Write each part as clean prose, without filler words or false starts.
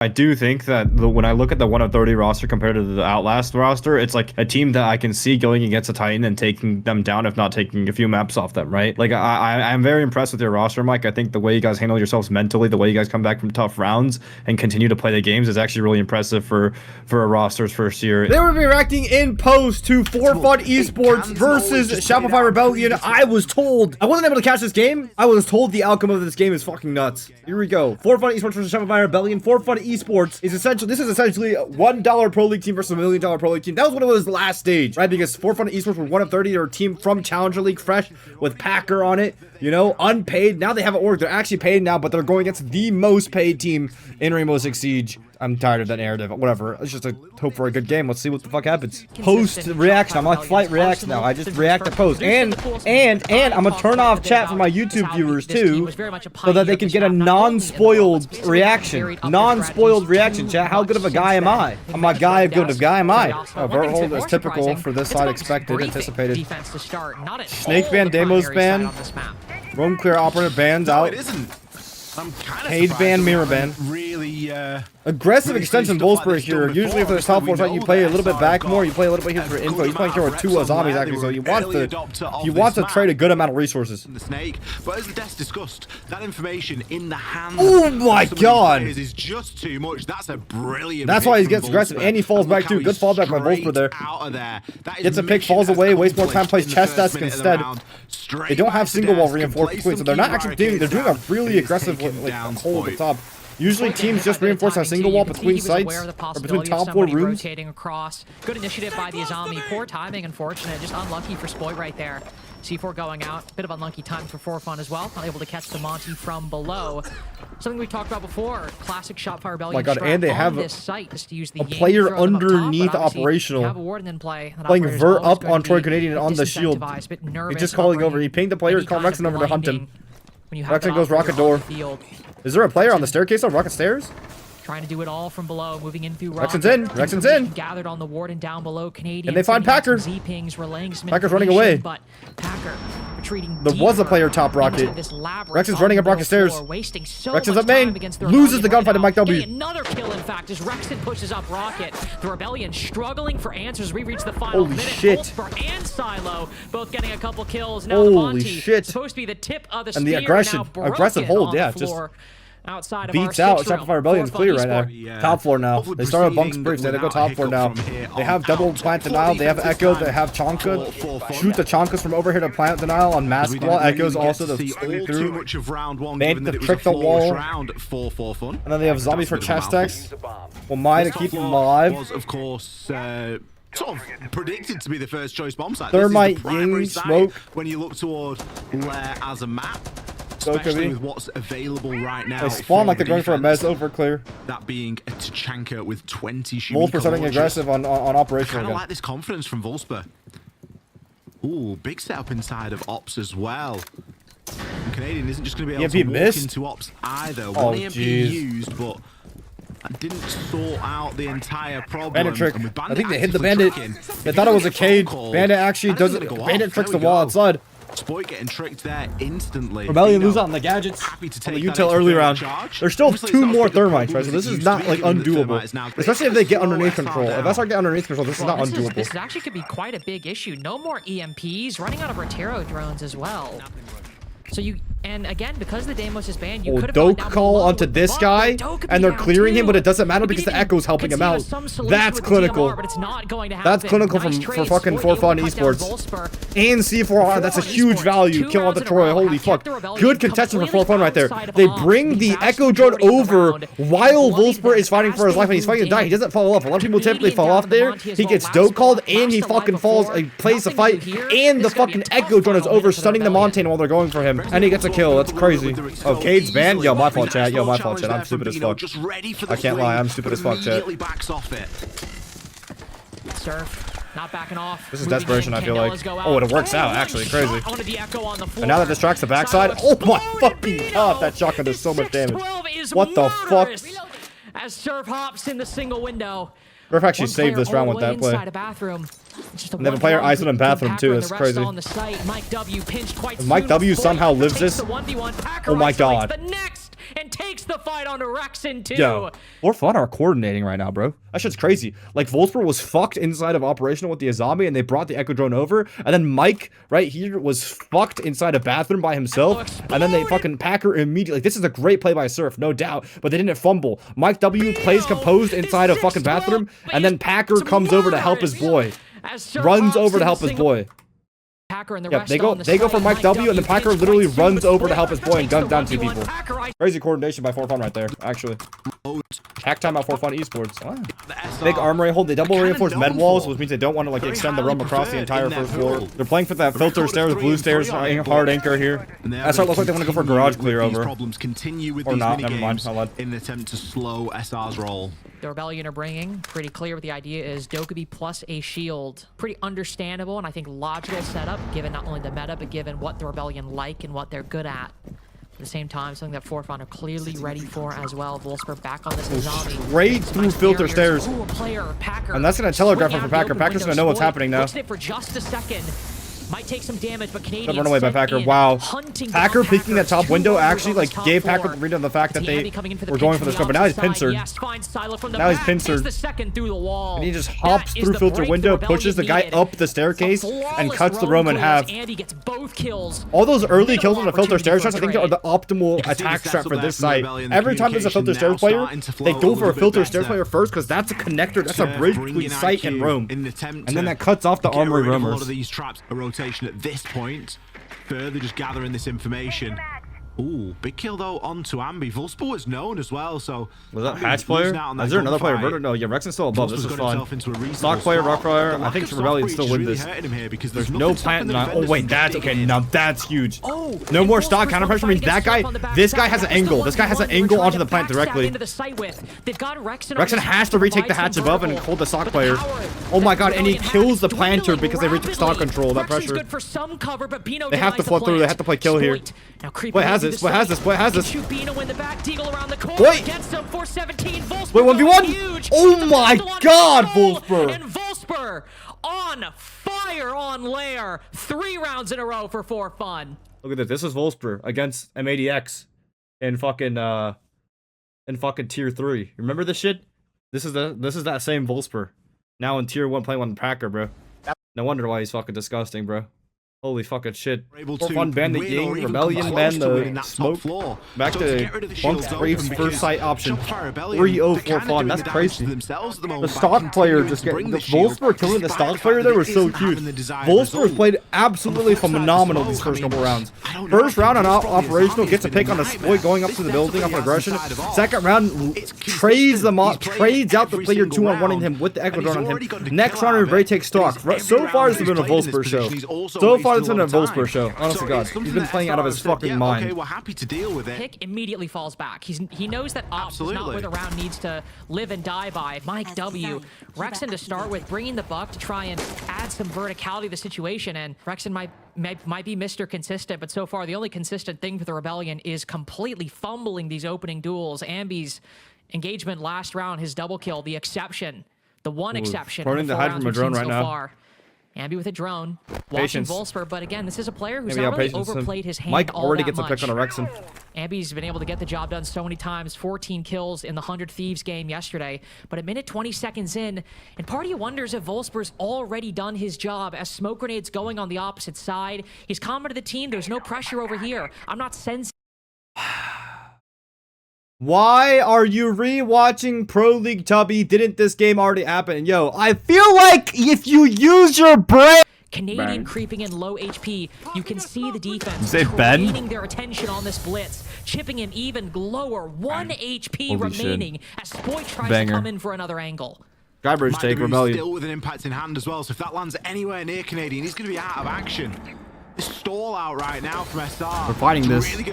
I do think that when I look at the 1 of 30 roster compared to the Outlast roster, it's like a team that I can see going against a Titan and taking them down, if not taking a few maps off them, right? Like, I'm very impressed with your roster, Mike. I think the way you guys handle yourselves mentally, the way you guys come back from tough rounds and continue to play the games is actually really impressive for a roster's first year. They were reacting in post to For Fun Esports versus Shopify Rebellion. I was told, I wasn't able to catch this game. I was told the outcome of this game is fucking nuts. Here we go. For Fun Esports versus Shopify Rebellion. For Fun Esports is essentially, this is essentially a $1 Pro League team versus $1 million Pro League team. That was what it was last stage, right? Because For Fun Esports were 1 of 30. They're a team from Challenger League, fresh with Packer on it, you know, unpaid. Now they have an org. They're actually paid now, but they're going against the most paid team in Rainbow Six Siege. I'm tired of that narrative. Whatever. It's just a hope for a good game. Let's see what the fuck happens. Post reaction. I'm like flight reacts now. I just react to post. And I'm gonna turn off chat for my YouTube viewers too, so that they can get a non-spoiled reaction. Non-spoiled reaction, chat. How good of a guy am I? I'm a guy. Good of guy am I? Vert hold is typical for this side. Expected, anticipated. Snake ban, Demos ban. Roam clear operator bans out. Cage ban, mirror ban. Really, aggressive extension Wolfsburg here. Usually if there's top four fight, you play a little bit back more, you play a little bit here for info. He's playing here with 2 zombies actually, so he wants to trade a good amount of resources. The snake, but as the desk discussed, that information in the hands. Oh my god! Is just too much. That's a brilliant. That's why he gets aggressive and he falls back too. Good fallback by Wolfsburg there. Gets a pick, falls away, wastes more time, plays chest desk instead. They don't have single wall reinforced between, so they're not actually doing. They're doing a really aggressive like hole at the top. Usually teams just reinforce a single wall between sites or between top 4 rooms. Across. Good initiative by the Azami. Poor timing, unfortunate. Just unlucky for Spoit right there. C4 going out. Bit of unlucky time for For Fun as well. Not able to catch the Monty from below. Something we talked about before. Classic Shopify Rebellion. Oh my god, and they have this site just to use the a player underneath operational. Have a warden in play. Playing Vert up on Troy Canadian on the shield. He's just calling over. He pinged the player, calling Rexon over to hunt him. Rexon goes rocket door. Is there a player on the staircase on rocket stairs? Trying to do it all from below, moving in through Rexon's in. Rexon's in. Gathered on the warden down below. Canadian. And they find Packer. Z-pings relaying some Packer's running away. But Packer retreating. There was a player top rocket. Rexon's running up rocket stairs. Rexon's up main. Loses the gunfight to Mike W. Another kill, in fact, as Rexon pushes up rocket. The Rebellion struggling for answers. We reach the final minute. Shit. Wolfsburg and Silo both getting a couple kills. Now Holy shit. Supposed to be the tip of the and the aggressive hold, yeah, just outside beats out. Shopify Rebellion's clear right now. Yeah. Top floor now. They started bunks bridge. They go top floor now. They have double plant denial. They have Echo. They have Chonka. Shoot the Chonkas from over here to plant denial on mask wall. Echoes also to slowly through. Bait to trick the wall. And then they have zombies for chest decks. Well, mine to keep them alive. Was of course sort of predicted to be the first choice bomb site. Thermite, Ying, Smoke. When you look toward Lair as a map. Especially with what's available right now. They spawn like they're going for a mez over clear. That being a Tachanka with 20 shooting. Wolfsburg starting aggressive on operational. I kind of like this confidence from Wolfsburg. Ooh, big setup inside of Ops as well. And Canadian isn't just going to be able to walk into Ops either. One EMP used, but that didn't sort out the entire problem. Bandit trick. I think they hit the bandit. They thought it was a cage. Bandit actually doesn't. Bandit tricks the wall outside. Spoit getting tricked there instantly. Rebellion lose out on the gadgets on the util early round. There's still 2 more thermites, right? So this is not like undoable. Especially if they get underneath control. If SR get underneath control, this is not undoable. This actually could be quite a big issue. No more EMPs, running out of Rotero drones as well. So you, and again, because the Deimos is banned, you could have Doke call onto this guy, and they're clearing him, but it doesn't matter because the Echo's helping him out. That's clinical. That's clinical for fucking For Fun Esports. And C4R, that's a huge value. Kill on the Troy, holy fuck. Good contestant for For Fun right there. They bring the Echo drone over while Wolfsburg is fighting for his life, and he's fighting to die. He doesn't fall off. A lot of people typically fall off there. He gets Doke called, and he fucking falls, he plays the fight, and the fucking Echo drone is over, stunning the Montane while they're going for him. And he gets a kill. That's crazy. Oh, Cade's banned? Yo, my fault, chat. Yo, my fault, chat. I'm stupid as fuck. I can't lie. I'm stupid as fuck, chat. Surf. Not backing off. This is desperation, I feel like. Oh, it works out, actually. Crazy. And now that distracts the backside. Oh my fucking god, that shotgun does so much damage. What the fuck? As Surf hops in the single window. Surf actually saved this round with that play. And then a player ISO'd in bathroom too. That's crazy. Mike W somehow lives this. Oh my god. and takes the fight onto Rexen too. Yo, For Fun are coordinating right now, bro. That shit's crazy. Like, Wolfsburg was fucked inside of operational with the Azami, and they brought the Echo Drone over. And then Mike, right here, was fucked inside a bathroom by himself. And then they fucking Packer immediately. Like, this is a great play by Surf, no doubt. But they didn't fumble. Mike W plays composed inside a fucking bathroom. And then Packer comes over to help his boy. Runs over to help his boy. Packer and the Yep, they go for Mike W, and then Packer literally runs over to help his boy and guns down 2 people. Crazy coordination by For Fun right there, actually. Hack timeout For Fun esports. Ah. Big armory hold. They double reinforced med walls, which means they don't want to like extend the room across the entire first floor. They're playing for that filter stairs, blue stairs, hard anchor here. SR looks like they want to go for garage clear over. Or not, never mind. I'll let. In an attempt to slow SR's roll. The Rebellion are bringing pretty clear what the idea is. Dokkaebi plus a shield. Pretty understandable and I think logical setup, given not only the meta, but given what the Rebellion like and what they're good at. At the same time, something that For Fun are clearly ready for as well. Wolfsburg back on this Azami. Straight through filter stairs. Ooh, player, Packer. And that's going to telegraph it for Packer. Packer's going to know what's happening now. For just a second. Might take some damage, but Canadians run away by Packer. Wow. Packer picking that top window actually like gave Packer the read on the fact that they were going for the scope. But now he's pincered. Now he's pincered. And he just hops through filter window, pushes the guy up the staircase, and cuts the room in half. All those early kills on the filter stairs shots, I think, are the optimal attack strat for this site. Every time there's a filter stairs player, they go for a filter stairs player first because that's a connector, that's a bridge between site and room. And then that cuts off the armory roamers. At this point, further just gathering this information. Ooh, big kill though onto Ambi. Wolfsburg was known as well, so... Was that Hatch player? Is there another player? No, yeah, Rexen's still above. This is fun. Stock player, Rockfire. I think Rebellion still win this. There's no plant. Oh, wait, that's... Okay, now that's huge. No more stock counter pressure means that guy... This guy has an angle. This guy has an angle onto the plant directly. Rexen has to retake the hatch above and hold the stock player. Oh my god, and he kills the planter because they retook stock control. That pressure. They have to flood through. They have to play kill here. What has it? What has this? What has this? Wait! Wait, 1v1! Oh my god, Wolfsburg! And Wolfsburg on fire on Lair. 3 rounds in a row for Fun. Look at this. This is Wolfsburg against M80X in fucking tier 3. Remember this shit? This is that same Wolfsburg. Now in tier 1 playing with Packer, bro. No wonder why he's fucking disgusting, bro. Holy fucking shit. For Fun banned the game, Rebellion banned the smoke. Back to Bunk's Brave's first sight option. 3-0 For Fun. That's crazy. The stock player just getting... The Wolfsburg killing the stock player there was so cute. Wolfsburg played absolutely phenomenal these first couple rounds. First round on operational, gets a pick on the exploit going up to the building off aggression. Second round, trades out the player 2-on-1ing him with the Echo Drone on him. Next round, Ray takes stock. So far, it's been a Wolfsburg show. So far, it's been a Wolfsburg show. Honest to God, he's been playing out of his fucking mind. Okay, we're happy to deal with it. Pick immediately falls back. He knows that ops is not where the round needs to live and die by. Mike W, Rexen to start with, bringing the buck to try and add some verticality to the situation, and Rexen might be Mr. Consistent, but so far the only consistent thing for the Rebellion is completely fumbling these opening duels. Ambi's engagement last round, his double kill, the exception, the one exception. Starting to hide from a drone right now. Ambi with a drone, watching Wolfsburg, but again, this is a player who's not really overplayed his hand Mike already all that gets a pick on a Rexen. Ambi's been able to get the job done so many times, 14 kills in the 100 Thieves game yesterday, but a minute 20 seconds in, and part of you wonders if Wolfsburg's already done his job as smoke grenades going on the opposite side. He's commented the team, there's no pressure over here. I'm not sensing. Why are you re-watching Pro League Tubby? Didn't this game already happen? Yo, I feel like if you use your brain... Canadian creeping in low HP. You can see the defense training their attention on this blitz, chipping him even lower. 1 HP remaining as Spoit tries to come in for another angle. Guybridge take Rebellion. Still with an impact in hand as well, so if that lands anywhere near Canadian, he's going to be out of action. Stall out right now from SR. We're fighting this, really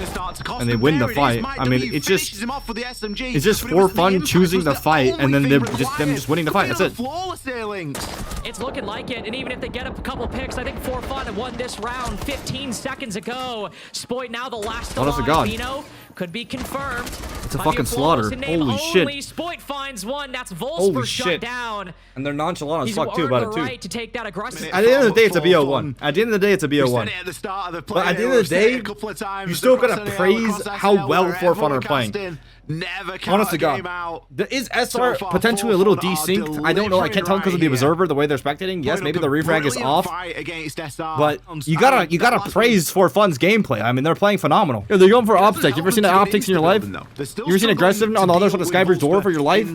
and they win the fight. I mean, it's just For Fun choosing the fight, and then them just winning the fight. That's it. It's looking like it, and even if they get up a couple picks, I think For Fun won this round 15 seconds ago. Spoit now the last alive. could be confirmed. It's a fucking slaughter. Holy shit. Spoit finds one. That's Holy Volsper shit. shut down. And they're nonchalant as He's fuck too about it too. right to take that aggressive. At the end of the day, it's a BO1. At the end of the day, it's a BO1. But at the end of the day, you still gotta praise how well 4Fun are playing. Honest to God. Is SR potentially a little desynced? I don't know. I can't tell because of the observer, the way they're spectating. Yes, maybe the refrag is off. But you gotta praise 4Fun's gameplay. I mean, they're playing phenomenal. Yeah, they're going for optics. You ever seen the optics in your life? You ever seen aggressive on the other side of Skybridge door for your life?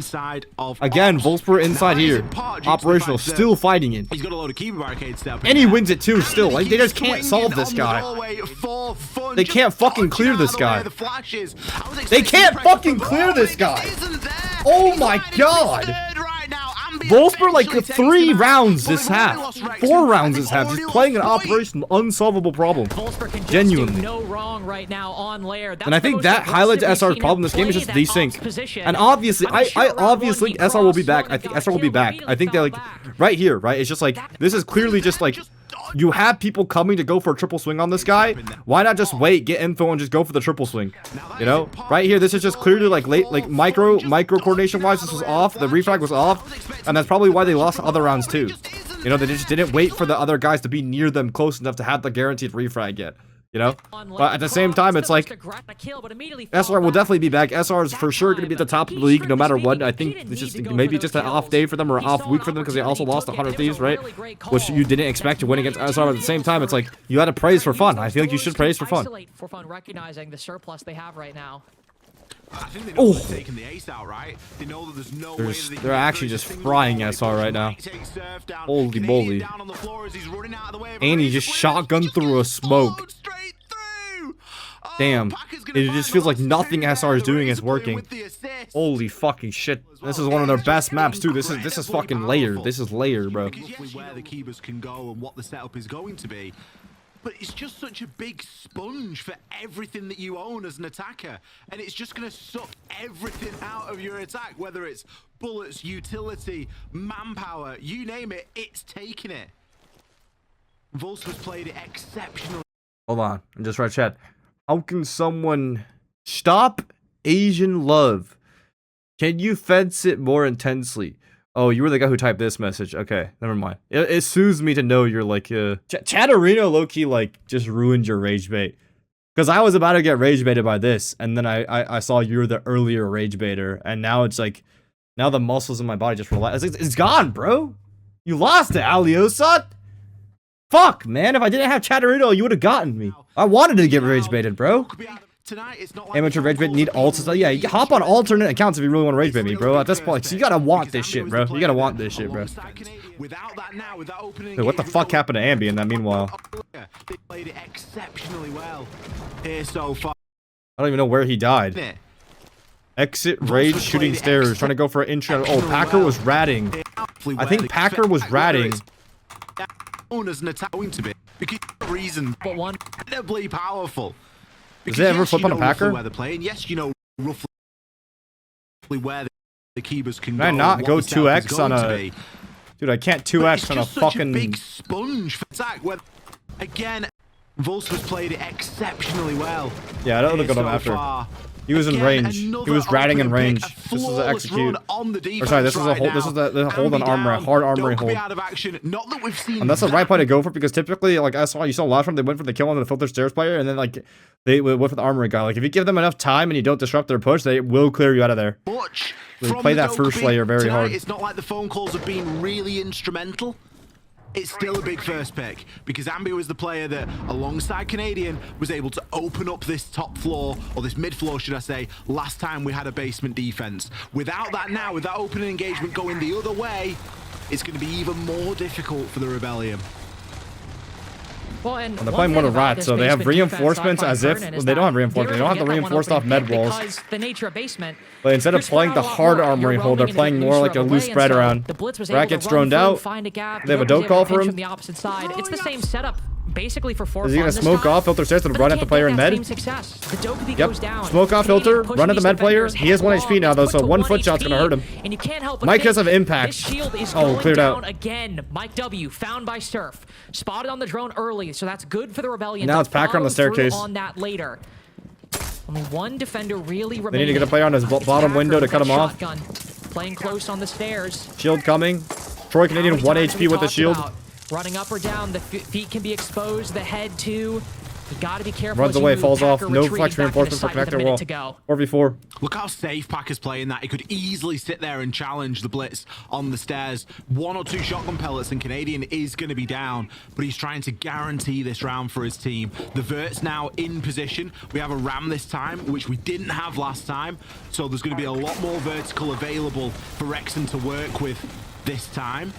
Again, Volsper inside here. Operational, still fighting it. And he wins it too still. Like, they just can't solve this guy. They can't fucking clear this guy. They can't fucking clear this guy. Oh my god. Volsper like 3 rounds this half. 4 rounds this half. He's playing an operational unsolvable problem. Genuinely. And I think that highlights SR's problem in this game is just desync. And obviously, I obviously SR will be back. I think SR will be back. I think they're like right here, right? It's just like this is clearly just like you have people coming to go for a triple swing on this guy. Why not just wait, get info, and just go for the triple swing? You know, right here, this is just clearly like late, like micro coordination wise. This was off. The refrag was off, and that's probably why they lost other rounds too. You know, they just didn't wait for the other guys to be near them close enough to have the guaranteed refrag yet. You know, but at the same time, it's like SR will definitely be back. SR is for sure going to be at the top of the league no matter what. I think it's just maybe just an off day for them or an off week for them because they also lost 100 Thieves, right? Which you didn't expect to win against SR. At the same time, it's like you got to praise for fun. I feel like you should praise for fun. For fun, recognizing the surplus they have right now. I think they know they're taking the ace out, right? They know that there's no way that they're actually just frying SR right now. Holy moly. And he just shotgunned through a smoke. Damn. It just feels like nothing SR is doing is working. Holy fucking shit. This is one of their best maps too. This is fucking layered. This is layered, bro. Where the keepers can go and what the setup is going to be. But it's just such a big sponge for everything that you own as an attacker. And it's just going to suck everything out of your attack. Whether it's bullets, utility, manpower, you name it, it's taking it. Volsper's played it exceptionally. Hold on. I'm just right, chat. How can someone stop Asian love? Can you fence it more intensely? Oh, you were the guy who typed this message. Okay, never mind. It soothes me to know you're like, Chatterino low-key, like, just ruined your rage bait. Because I was about to get rage baited by this, and then I saw you were the earlier rage baiter, and now it's like, now the muscles in my body just relax. It's gone, bro. You lost it, Aliosat. Fuck, man. If I didn't have Chatterino, you would have gotten me. I wanted to get rage baited, bro. Amateur rage bait need alts. Yeah, you hop on alternate accounts if you really want to rage bait me, bro. At this point, so you gotta want this shit, bro. You gotta want this shit, bro. Wait, what the fuck happened to Ambi in that meanwhile? They played it exceptionally well here so far. I don't even know where he died. Exit rage shooting stairs. Trying to go for an intro. Oh, Packer was ratting. I think Packer was ratting. As an attack going to be because reason but one incredibly powerful. Does it ever flip on a Packer? Where they're playing. Yes, you know roughly where the keepers can I not go 2x on a dude? I can't 2x on a fucking big sponge for attack. Where again, Volsper's played it exceptionally well. Yeah, I don't look at him after. He was in range. He was ratting in range. This is an execute. Or sorry, this is a hold. This is the hold on armor, hard armoring hold. And that's the right play to go for because typically, like I saw, you saw last round they went for the kill on the filter stairs player, and then like they went for the armory guy. Like if you give them enough time and you don't disrupt their push, they will clear you out of there. They play that first layer very hard. It's not like the phone calls have been really instrumental. It's still a big first pick because Ambi was the player that, alongside Canadian, was able to open up this top floor, or this mid floor, should I say, last time we had a basement defense. Without that now, with that opening engagement going the other way, it's going to be even more difficult for the Rebellion. Well, and they're playing more to rat, so they have reinforcements as if well, they don't have reinforcements. They don't have the reinforced off med walls. The nature of basement. But instead of playing the hard armory hold, they're playing more like a loose spread around. Rat gets droned out. They have a dope call for him. It's the same setup. Basically for 4 Is he gonna smoke off filter stairs to run at the player in med? Yep. Smoke off filter, run at the med player. He has 1 HP now though, so 1 foot shot's gonna hurt him. And you can't help but Mike has an impact. Oh, cleared out again. Mike W found by Surf, spotted on the drone early, so that's good for the Rebellion. Now it's Packer on the staircase. On that later. Only one defender really remaining. They need to get a player on his bottom window to cut him off. Shotgun, playing close on the stairs. Shield coming. Troy Canadian 1 HP with the shield. Running up or down, the feet can be exposed, the head too. You gotta be careful. Runs away, falls off. No flex reinforcement for connector wall. 4v4. Look how safe Pack is playing that. He could easily sit there and challenge the blitz on the stairs. 1 or 2 shotgun pellets and Canadian is going to be down, but he's trying to guarantee this round for his team. The Vert's now in position. We have a ram this time, which we didn't have last time. So there's going to be a lot more vertical available for Rexon to work with this time.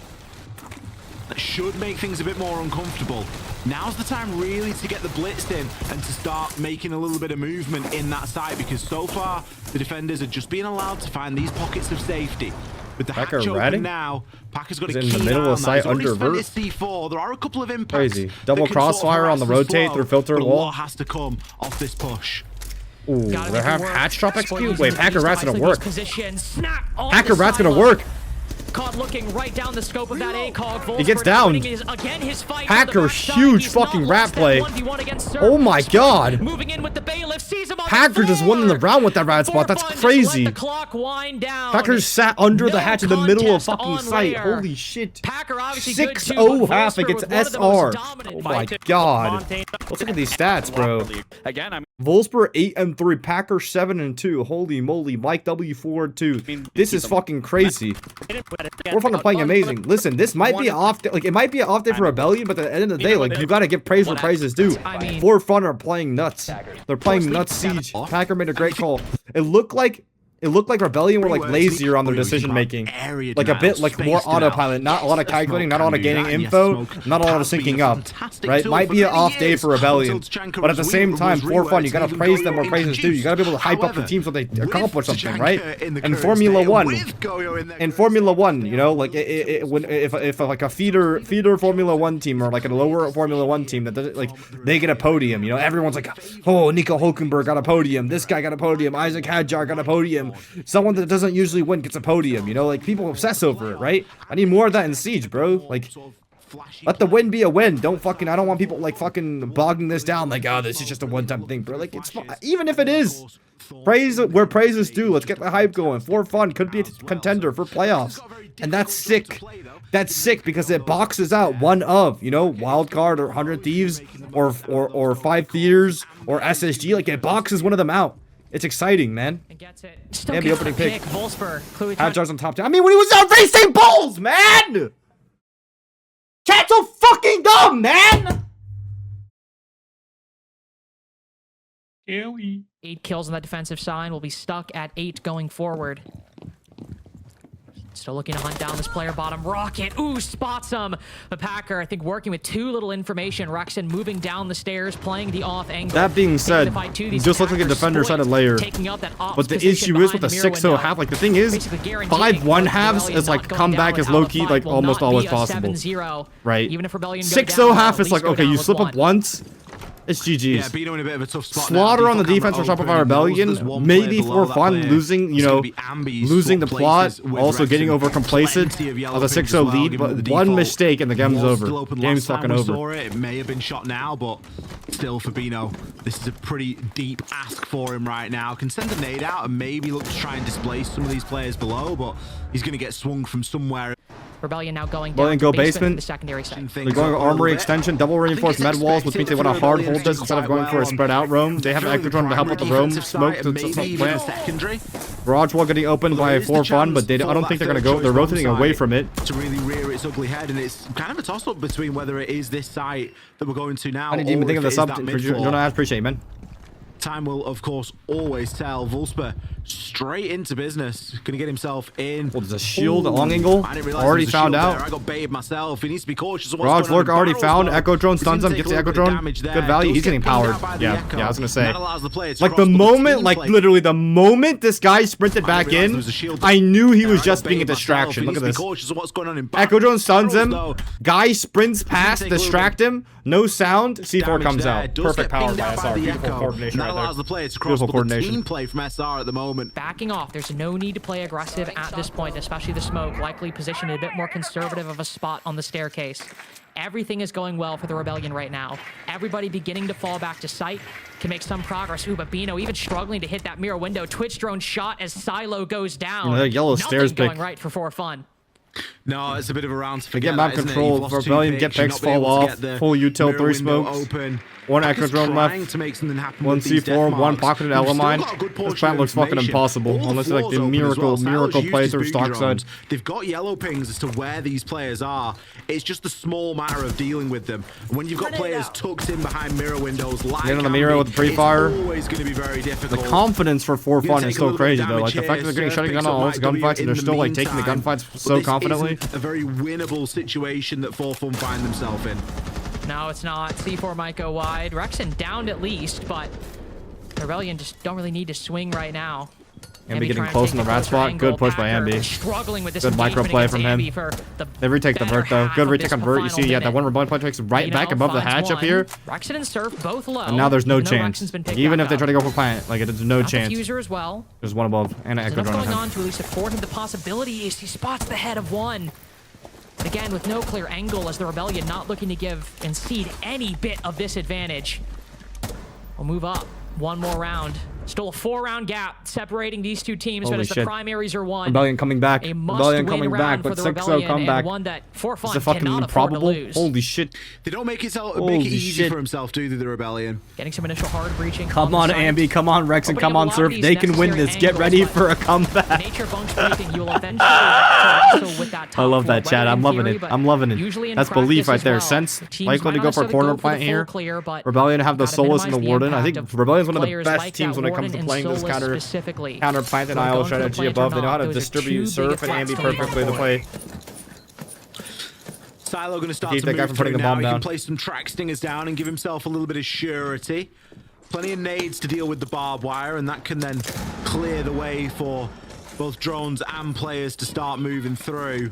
That should make things a bit more uncomfortable. Now's the time really to get the blitz in and to start making a little bit of movement in that side, because so far the defenders are just being allowed to find these pockets of safety. With the hatch open now, Packer's got a key in the middle of sight under vert. C4. There are a couple of impacts. Crazy. Double crossfire on the rotate through filter wall. A wall. lot has to come off this push. Ooh, they have hatch drop execute. Wait, Packer Rat's gonna work. Packer Rat's gonna work. Caught looking right down the scope of that ACOG. He gets down. Packer, huge fucking rat play. Oh my god. Packer just won in the round with that rat spot. That's crazy. Packer sat under the hatch in the middle of fucking sight. Holy shit. 6-0 half against SR. Oh my god. Let's look at these stats, bro. Wolfsburg 8-3, Packer 7-2. Holy moly, Mike W 4-2. This is fucking crazy. We're fucking playing amazing. Listen, this might be an off day. Like, it might be an off day for Rebellion, but at the end of the day, like, you gotta give praise where praise is due. For Fun are playing nuts. They're playing nuts siege. Packer made a great call. It looked like Rebellion were like lazier on their decision making, like a bit like more autopilot, not a lot of calculating, not a lot of gaining info, not a lot of syncing up, right? Might be an off day for Rebellion, but at the same time, for Fun, you gotta praise them where praise is due. You gotta be able to hype up the teams so they accomplish something, right? And Formula One, you know, like if like a feeder Formula One team or like a lower Formula One team that doesn't, like, they get a podium, you know, everyone's like, oh, Nico Hulkenberg got a podium, this guy got a podium, Isaac Hadjar got a podium. Someone that doesn't usually win gets a podium, you know, like, people obsess over it, right? I need more of that in Siege, bro. Like, let the win be a win. Don't fucking, I don't want people like fucking bogging this down like, oh, this is just a one-time thing, bro. Like, it's even if it is, praise where praise is due. Let's get the hype going. For Fun could be a contender for playoffs, and that's sick. That's sick because it boxes out one of, you know, Wildcard or 100 Thieves or 5 Theaters or SSG. Like, it boxes one of them out. It's exciting, man. And the opening pick. Hadjar's on top 10. I mean, when he was out racing bulls, man! Chat's so fucking dumb, man! 8 kills on that defensive side. Will be stuck at 8 going forward. Still looking to hunt down this player bottom. Rocket, ooh, spots him. The Packer, I think, working with too little information. Rexon moving down the stairs, playing the off angle. That being said, just looks like a defender-sided layer. But the issue is with the 6-0 half, like, the thing is, 5-1 halves is like, comeback is low-key, like, almost always possible. Right? 6-0 half is like, okay, you slip up once, it's GG's. Yeah, Bino in a bit of a tough spot. Slaughter on the defense for Shopify Rebellion. Maybe for Fun, losing, you know, losing the plot. Also getting over complacent of a 6-0 lead. But one mistake and the game's over. Game's fucking over. It may have been shot now, but still for Bino, this is a pretty deep ask for him right now. Can send a nade out and maybe look to try and displace some of these players below, but he's going to get swung from somewhere. Rebellion now going down go basement. The secondary side. They're going armory extension, double reinforced med walls, which means they want to hard hold this instead of going for a spread out roam. They have Ectotron to help with the roam smoke to plant. Garage wall getting opened by 4 Fun, but I don't think they're going to go. They're rotating away from it. To really rear its ugly head, and it's kind of a toss-up between whether it is this site that we're going to now. I didn't even think of the sub. I appreciate it, man. Time will, of course, always tell. Wolfsburg straight into business. Gonna get himself in. Well, there's a shield, long angle. Already found out. I got baited myself. He needs to be cautious. Garage Lurk already found. Echo Drone stuns him, gets the Echo Drone. Good value. He's getting powered. Yeah, I was gonna say. Like, the moment, like, literally the moment this guy sprinted back in, I knew he was just being a distraction. Look at this. Echo Drone stuns him. Guy sprints past, distract him. No sound. C4 comes out. Perfect power by SR. Beautiful coordination right allows the player to cross, but the team play from SR at the moment. Backing off. There's no need to play aggressive at this point, especially the smoke. Likely positioned a bit more conservative of a spot on the staircase. Everything is going well for the Rebellion right now. Everybody beginning to fall back to sight, can make some progress. Ooh, but Bino even struggling to hit that mirror window. Twitch drone shot as Silo goes down. The yellow stairs Nothing going pick. right for Fun. No, it's a bit of a round to forget. Get map control. Rebellion get picks, fall off. Full util, 3 smokes. Open. One echo drone left. To make something happen One with these C4, death one marks. pocketed We've still Elamine. got a good This portion plant of looks fucking information. impossible. All the Unless like floors the open as well. miracle Silo's play used through his stock booty side. drones. They've got yellow pings as to where these players are. It's just a small matter of dealing with them. When you've got players tucked in behind mirror windows like Get on the mirror with the pre-fire. it's always going to be very difficult. The confidence for You're gonna Fun is take a so little bit crazy of though. Like the damage fact that they're getting here. shutting down Surf all picks those up gunfights and they're in still the like taking the meantime. gunfights so But confidently. this isn't a very winnable situation that 4Fun find themselves in. No, it's not. C4 might go wide. Rexon downed at least, but Rebellion just don't really need to swing right now. Ambi getting close in the rat spot. Good push by Ambi. Struggling with this Good micro play from him. They retake the vert though. Good retake on vert. You see, yeah, that one Rebellion play takes right back above the hatch up here. Rexon and Surf both low. And now there's no chance. Even if they try to go for plant, like there's no chance. Diffuser as well. There's one above and an echo Enough drone going on on him. to at least afford him the possibility is he spots the head of one. But again, with no clear angle as the Rebellion not looking to give and cede any bit of this advantage. We'll move up. One more round. Still a 4-round gap separating these two teams, but Holy as the shit. primaries are won. Rebellion coming back. A Rebellion must-win coming back, round but for the 6-0 Rebellion, comeback. and one that 4Fun Is it fucking cannot afford to improbable? lose. Holy shit. They don't make it Holy easy shit. for himself, do they, the Rebellion? Getting some initial hard breaching. Come on, the site. Ambi. Come on, Rex, and Opening come up a on, lot of Surf. these They can win necessary this. Get angles, ready but for a comeback. Nature bunks briefing, you will eventually also with that top I love that, floor, Chad. whether I'm in loving theory, it. but I'm loving usually it. in That's belief practice right as there. well. Sense Teams likely might to not go for a necessarily corner go for the plant full here. clear, but Rebellion have the gotta Solus and the minimize Warden. I impact think of Rebellion's one of the players best like teams that when it comes to Warden playing and this Solus counter specifically. plant and Whether IO going for the strategy plant or above. They know how not, to those are distribute two Surf big and Ambi attacks to perfectly to for. play. Silo going to start Keep to that guy move from putting through the now. bomb He down. can place some track stingers down and give himself a little bit of surety. Plenty of nades to deal with the barbed wire, and that can then clear the way for both drones and players to start moving through.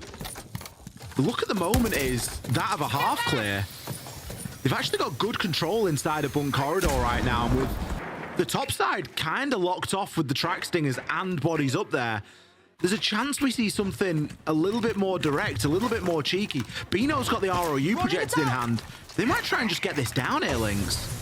The look at the moment is that of a half clear. They've actually got good control inside a bunk corridor right now, and with the top side kind of locked off with the track stingers and bodies up there, there's a chance we see something a little bit more direct, a little bit more cheeky. Bino's got the ROU projected in hand. They might try and just get this down here, Lynx.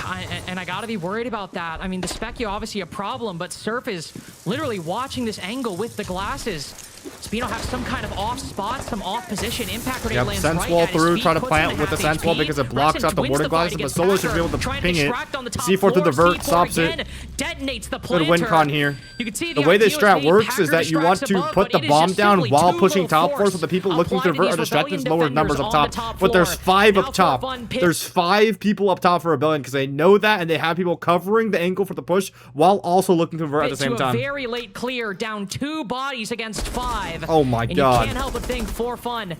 I gotta be worried about that. I mean, the Specchio obviously a problem, but Surf is literally watching this angle with the glasses. Spino have some kind of off spot, some off position. Impact grenade Yep, lands sense right wall at his through, feet, try to puts plant him with at the half sense wall HP. because it blocks Rexon out the wins water fight glasses, but against Solo should be Packer, able to trying ping it. extract on the top C4 through the floor. vert, C4 stops it. again, detonates the Good win planter. con here. You can see The way this idea strat was works Packer is that you want distracts to above, put but the it is bomb just down simply while too pushing little top floor, force so the people looking applied through vert these are distracted. Rebellion Lower numbers defenders up on the top. top But there's floor. 5 Now up top. 4Fun picks- There's 5 people up top for Rebellion because they know that and they have people covering the angle for the push while also looking through vert at the same to a time. very late clear, down 2 bodies against 5. Oh my and God. You can't help but think 4Fun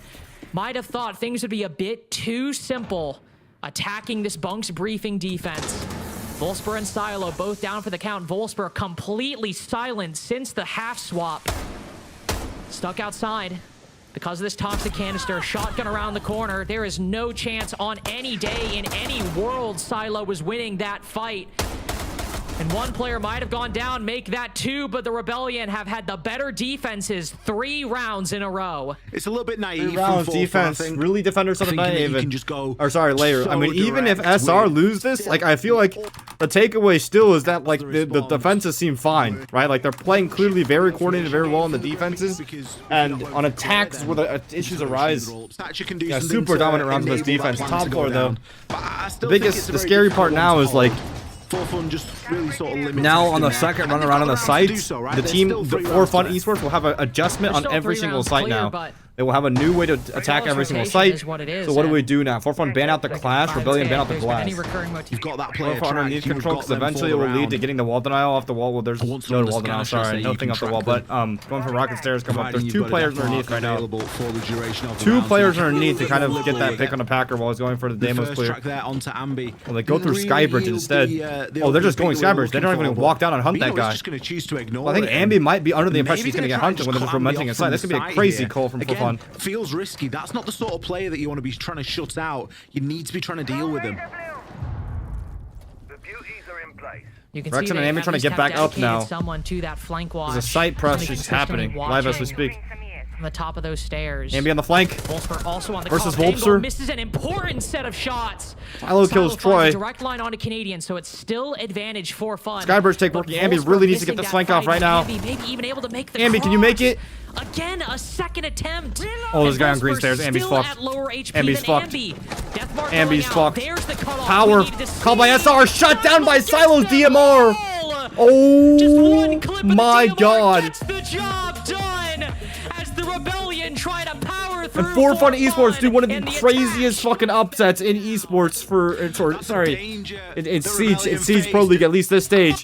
might have thought things would be a bit too simple attacking this bunks briefing defense. Volsper and Silo both down for the count. Volsper completely silent since the half swap. Stuck outside because of this toxic canister. Shotgun around the corner. There is no chance on any day in any world Silo was winning that fight. And one player might have gone down, make that 2, but the Rebellion have had the better defenses 3 rounds in a row. It's a little bit naive. 3 rounds from 4Fun, defense, I think. really defenders on the Thinking night that you even. can just go Or sorry, layer. so I mean, even if direct SR with- lose this, like I feel like the takeaway still is that like the response. defenses seem fine, right? Like they're playing clearly very coordinated, very well in the defenses, and on attacks where the issues arise. Yeah, super dominant rounds of this defense. Top floor though. The biggest, the scary part now is like 4Fun just really sort of limits now this on the thing second there. run And around on the they've got rounds to do sites, so, right? the There's team, still the 3 4 rounds Fun left. Esports will have an adjustment There's on still every 3 single rounds site clear, now. but They will have a new way to attack close every single rotation site. is what it is, So what do and we do now? 4 Fun ban out the clash, Rebellion ban out the There's been any glass. recurring motif. You've got that 4 player Fun underneath tracked, you've control got because them for eventually the it will lead round. to getting the wall denial off the wall. Well, there's Once no on the wall denial, scanner, sorry, you nothing can off the track wall. them. But going for rocket stairs come up. Providing There's you've 2 got a players death mark underneath right now. available for the duration of the 2 round, so players you can underneath to kind of liberally get that pick on the Packer while he's going for the The Damos first clear. track there onto Ambi. Well, they go through Really Skybridge yield instead. the Oh, they're just opening going beat that we were Skybridge. They don't looking even for, walk down and hunt Bino that is guy. just going to choose to ignore Well, I think it. Ambi might be under the impression Maybe he's going to they're get trying to hunted when they're just just romanting clam inside. me That's off going to from be a the crazy side call from here. 4 Fun. Again, feels risky. That's not the sort of player that you want to be trying to shut out. You need to be trying to deal with him. You can Rexon see and Amy trying to get back up now. Someone to that flank watch. There's a sight press just happening live as we speak. On the top of those stairs. Ambi on the flank. Volsper also on the versus call. Volpser. Misses an important set of shots. Silo kills Troy. Direct line onto Canadian, so it's still advantage for fun. Skybridge take working. Ambi really needs to get this flank off right now. Ambi maybe even able to make the Ambi, can you make it? Again, a second attempt. Oh, there's a guy on green stairs. Ambi's fucked. Ambi's fucked. Ambi's fucked. There's the cutoff. Power. Called by SR. Shut down by Silo's DMR. Oh my god. Gets the job done as the rebellion try to power through. And 4 Fun Esports do one of the craziest fucking upsets in esports in Siege Pro League, at least this stage.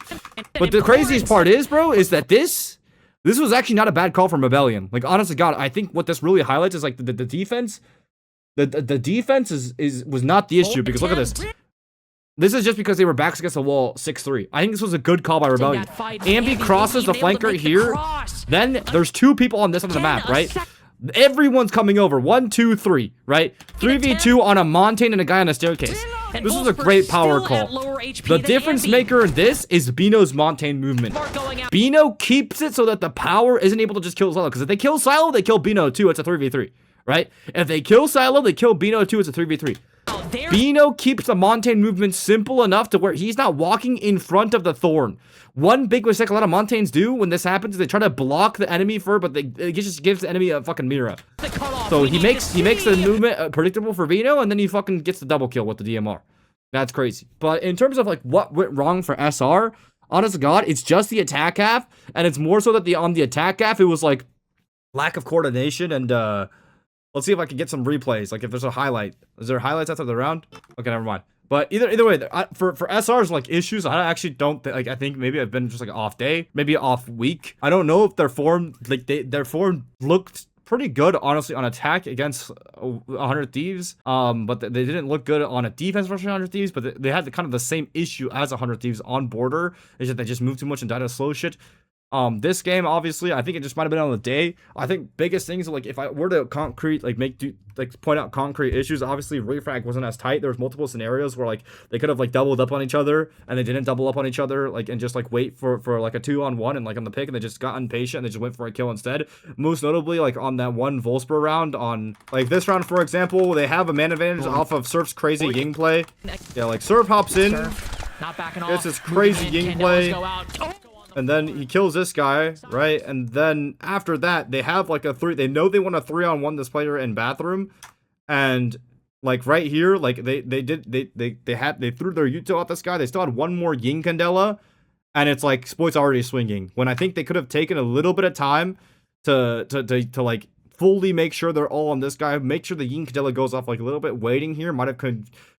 But the craziest part is, bro, is that this was actually not a bad call from Rebellion. Like, honestly, God, I think what this really highlights is like the defense. The defense was not the issue, because look at this. This is just because they were backs against the wall 6-3. I think this was a good call by Rebellion. Ambi crosses the flanker here. Then there's 2 people on this side of the map, right? Everyone's coming over. 1, 2, 3, right? 3v2 on a Montaigne and a guy on a staircase. This is a great power call. The difference maker in this is Bino's Montaigne movement. Bino keeps it so that the power isn't able to just kill Silo. Because if they kill Silo, they kill Bino too. It's a 3v3, right? If they kill Silo, they kill Bino too. It's a 3v3. Bino keeps the Montaigne movement simple enough to where he's not walking in front of the Thorn. One big mistake a lot of Montaignes do when this happens is they try to block the enemy but it just gives the enemy a fucking mirror. So he makes the movement predictable for Bino, and then he fucking gets the double kill with the DMR. That's crazy. But in terms of like what went wrong for SR, honest to God, it's just the attack half, and it's more so that on the attack half it was like lack of coordination and let's see if I can get some replays. Like if there's a highlight. Is there highlights after the round? Okay, never mind. But either way, for SR's like issues, I actually don't think, like, I think maybe I've been just like an off day, maybe an off week. I don't know if their form, like their form looked pretty good, honestly, on attack against 100 Thieves. But they didn't look good on a defense versus 100 Thieves, but they had kind of the same issue as 100 Thieves on border. Is that they just moved too much and died of slow shit. This game, obviously, I think it just might have been on the day. I think biggest things, like if I were to point out concrete issues, obviously refrag wasn't as tight. There was multiple scenarios where like they could have like doubled up on each other and they didn't double up on each other, like, and just like wait for like a 2-on-1 and like on the pick, and they just got impatient and they just went for a kill instead. Most notably, like on that one Volsper round, on like this round, for example, they have a man advantage off of Surf's crazy ying play. Yeah, like Surf hops in, not backing off. gets his crazy ying play. And then he kills this guy, right? And then after that, they have like a 3. They know they want a 3-on-1 this player in bathroom, and like right here, like they threw their Yuto at this guy. They still had one more Ying Candela, and it's like Spoit's already swinging. When I think they could have taken a little bit of time to like fully make sure they're all on this guy. Make sure the Ying Candela goes off, like a little bit waiting here. Might have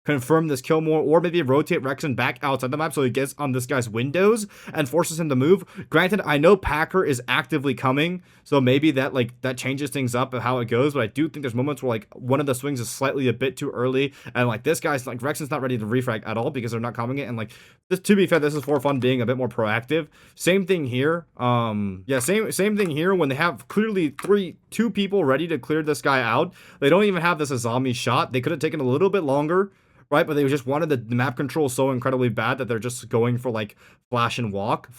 confirm this kill more, or maybe rotate Rexon back outside the map so he gets on this guy's windows and forces him to move. Granted, I know Packer is actively coming, so maybe that changes things up of how it goes, but I do think there's moments where like one of the swings is slightly a bit too early, and like this guy's like Rexon's not ready to refrag at all because they're not coming it, and like this, to be fair, this is for fun being a bit more proactive. Same thing here. Same thing here when they have clearly 2 people ready to clear this guy out. They don't even have this Azami shot. They could have taken a little bit longer, right? But they just wanted the map control so incredibly bad that they're just going for like flash and walk,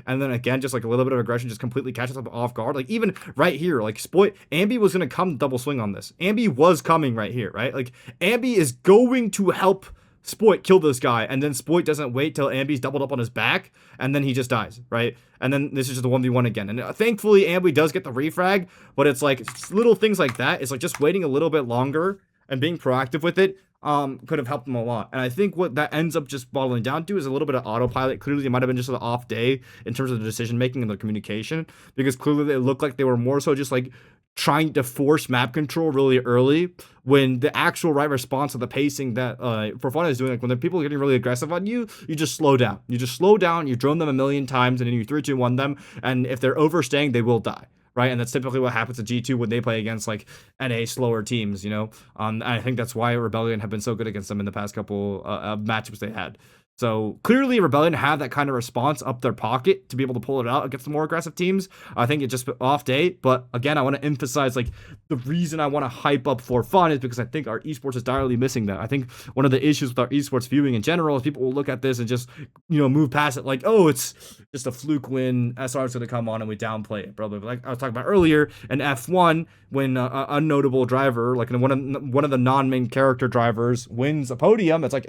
and then again just like a little bit of aggression just completely catches up off guard. Like even right here, like Ambi was gonna come double swing on this. Ambi was coming right here, right? Like Ambi is going to help Spoit kill this guy, and then Spoit doesn't wait till Ambi's doubled up on his back, and then he just dies, right? And then this is just a 1v1 again. And thankfully Ambi does get the refrag, but it's like little things like that. It's like just waiting a little bit longer and being proactive with it could have helped them a lot. And I think what that ends up just bottling down to is a little bit of autopilot. Clearly, it might have been just an off day in terms of the decision making and the communication, because clearly it looked like they were more so just like trying to force map control really early, when the actual right response to the pacing that For Fun is doing, like when the people are getting really aggressive on you, you just slow down. You drone them a million times, and then you 3-2-1 them, and if they're overstaying, they will die. Right, and that's typically what happens to G2 when they play against like NA slower teams, you know. I think that's why Rebellion have been so good against them in the past couple matchups they had. So clearly Rebellion have that kind of response up their pocket to be able to pull it out against the more aggressive teams. I think it's just an off day. But again, I want to emphasize, like, the reason I want to hype up For Fun is because I think our esports is direly missing that. I think one of the issues with our esports viewing in general is people will look at this and just, move past it like, oh, it's just a fluke win. SR's going to come on and we downplay it. Probably like I was talking about earlier in F1 when an unnotable driver, like one of the non-main character drivers, wins a podium. It's like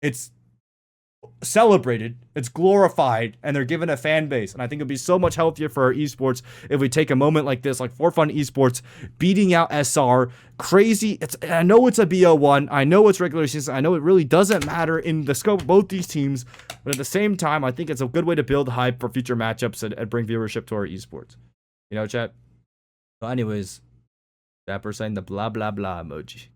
it's celebrated, it's glorified, and they're given a fan base. And I think it'd be so much healthier for our esports if we take a moment like this, like For Fun Esports beating out SR. Crazy. I know it's a BO1, I know it's regular season, I know it really doesn't matter in the scope of both these teams, but at the same time, I think it's a good way to build hype for future matchups and bring viewership to our esports. Chat? So anyways, Dapper saying the blah blah blah emoji.